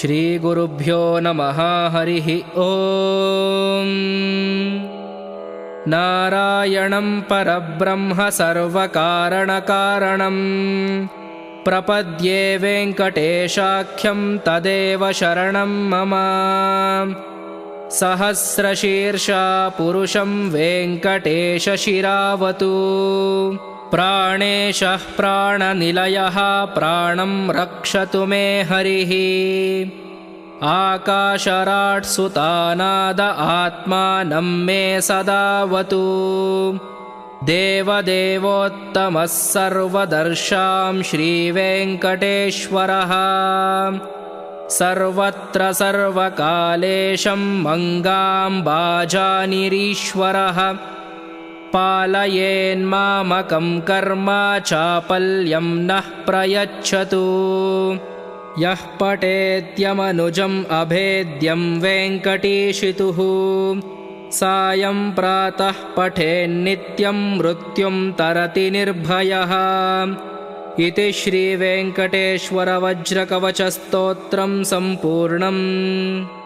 श्रीगुरुभ्यो नमः। हरिः ओम्। नारायणं परब्रह्म सर्वकारणकारणं प्रपद्ये वेङ्कटेशाख्यं तदेव शरणं मम। सहस्रशीर्षा पुरुषं वेङ्कटेशशिरावतु। प्राणेशः प्राणनिलयः प्राणं रक्षतु मे हरिः। आकाशराट्सुतानाद आत्मानं मे सदावतु। देवदेवोत्तमः सर्वदर्शां श्रीवेङ्कटेश्वरः। सर्वत्र सर्वकालेशं मङ्गाम्बाजानिरीश्वरः। पालयेन्मामकं कर्म चापल्यं नः प्रयच्छतु। यः पठेत्यमनुजम् अभेद्यं वेङ्कटेशितुः। सायं प्रातः पठेन्नित्यं मृत्युं तरति निर्भयः। इति श्रीवेङ्कटेश्वरवज्रकवचस्तोत्रं सम्पूर्णम्।